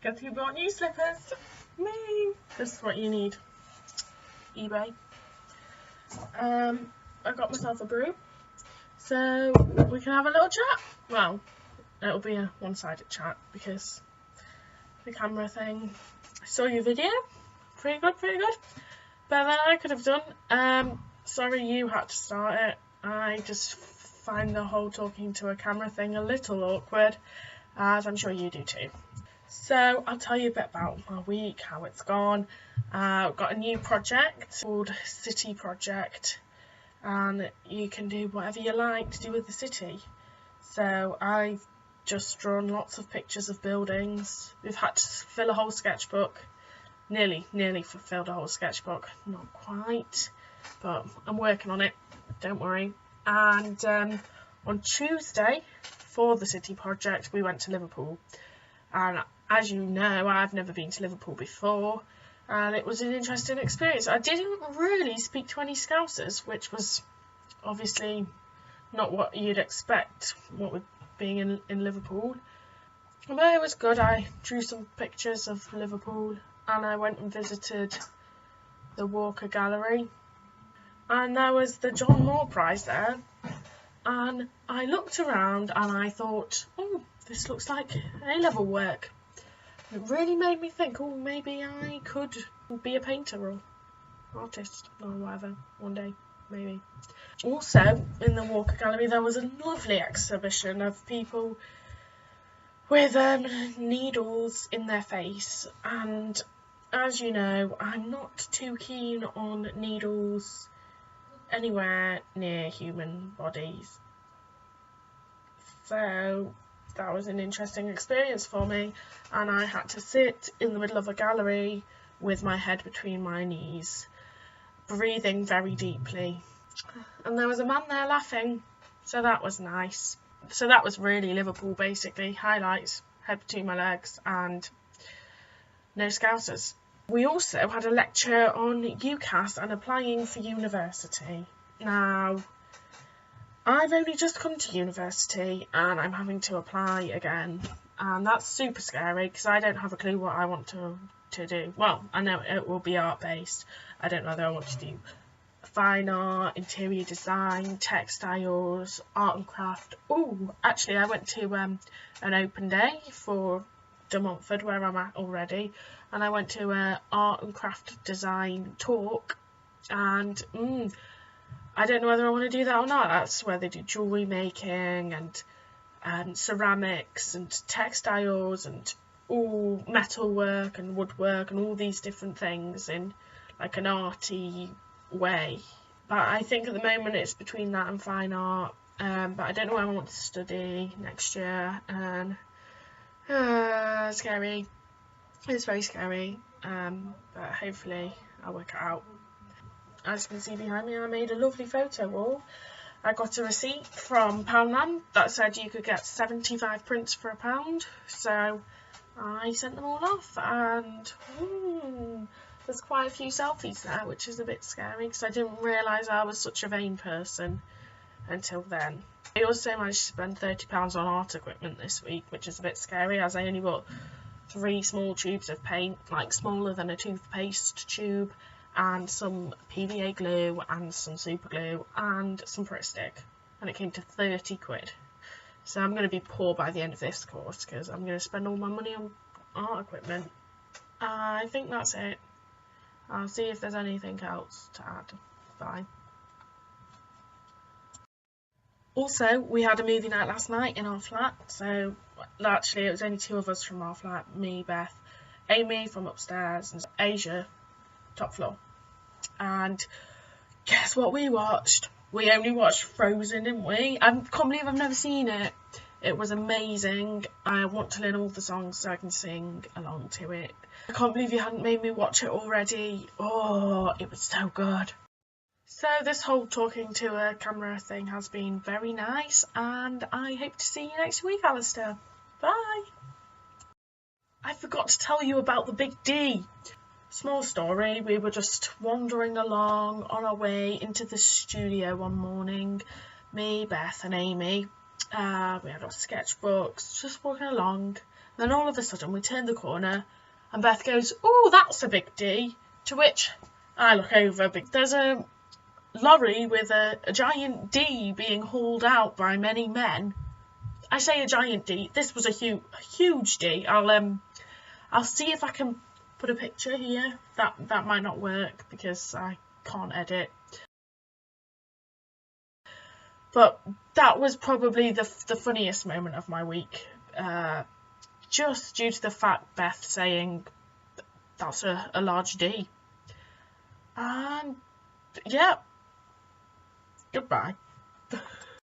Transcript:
Guess who bought new slippers? Me. This is what you need. eBay. I got myself a brew, so we can have a little chat. Well, it'll be a one-sided chat because the camera thing. I saw your video. Pretty good. Better than I could have done. Sorry you had to start it. I just find the whole talking to a camera thing a little awkward, as I'm sure you do too. So I'll tell you a bit about my week, how it's gone. I've got a new project called City Project, and you can do whatever you like to do with the city. So I've just drawn lots of pictures of buildings. We've had to fill a whole sketchbook. Nearly fulfilled a whole sketchbook. Not quite, but I'm working on it. Don't worry. And on Tuesday, for the City Project, we went to Liverpool. And as you know, I've never been to Liverpool before, and it was an interesting experience. I didn't really speak to any Scousers, which was obviously not what you'd expect, what with being in Liverpool. But it was good. I drew some pictures of Liverpool, and I went and visited the Walker Gallery, and there was the John Moore Prize there, and I looked around and I thought, oh, this looks like A-level work. It really made me think, oh, maybe I could be a painter or artist or whatever one day, maybe. Also, in the Walker Gallery, there was a lovely exhibition of people with needles in their face, and as you know, I'm not too keen on needles anywhere near human bodies. So that was an interesting experience for me, and I had to sit in the middle of a gallery with my head between my knees, breathing very deeply. And there was a man there laughing, so that was nice. So that was really Liverpool, basically. Highlights, head between my legs, and no Scousers. We also had a lecture on UCAS and applying for university. Now, I've only just come to university and I'm having to apply again, and that's super scary because I don't have a clue what I want to do. Well, I know it will be art based. I don't know whether I want to do fine art, interior design, textiles, art and craft. Oh, actually I went to an open day for De Montfort, where I'm at already, and I went to a art and craft design talk, and I don't know whether I want to do that or not. That's where they do jewellery making and ceramics and textiles and all metalwork and woodwork and all these different things in like an arty way. But I think at the moment it's between that and fine art. But I don't know what I want to study next year, and scary. It's very scary. But hopefully I'll work it out. As you can see behind me, I made a lovely photo wall. I got a receipt from Poundland that said you could get 75 prints for £1, so I sent them all off, and there's quite a few selfies there, which is a bit scary because I didn't realise I was such a vain person until then. I also managed to spend £30 on art equipment this week, which is a bit scary as I only bought 3 small tubes of paint, like smaller than a toothpaste tube, and some PVA glue and some super glue and some Pritt stick, and it came to 30 quid. So I'm going to be poor by the end of this course because I'm going to spend all my money on art equipment. I think that's it. I'll see if there's anything else to add. Bye. Also, we had a movie night last night in our flat, so actually it was only 2 of us from our flat, me, Beth, Amy from upstairs and Asia, top floor. And guess what we watched? We only watched Frozen, didn't we? I can't believe I've never seen it. It was amazing. I want to learn all the songs so I can sing along to it. I can't believe you hadn't made me watch it already. Oh, it was so good. So this whole talking to a camera thing has been very nice, and I hope to see you next week, Alistair. Bye. I forgot to tell you about the Big D. Small story, we were just wandering along on our way into the studio one morning, me, Beth and Amy. We had our sketchbooks, just walking along, Then all of a sudden we turn the corner and Beth goes, "Oh, that's a big D," to which I look over, but there's a lorry with a giant D being hauled out by many men. I say a giant D, this was a huge D. I'll see if I can put a picture here. That might not work because I can't edit. But that was probably the funniest moment of my week, just due to the fact Beth saying that's a large D. And yeah, goodbye.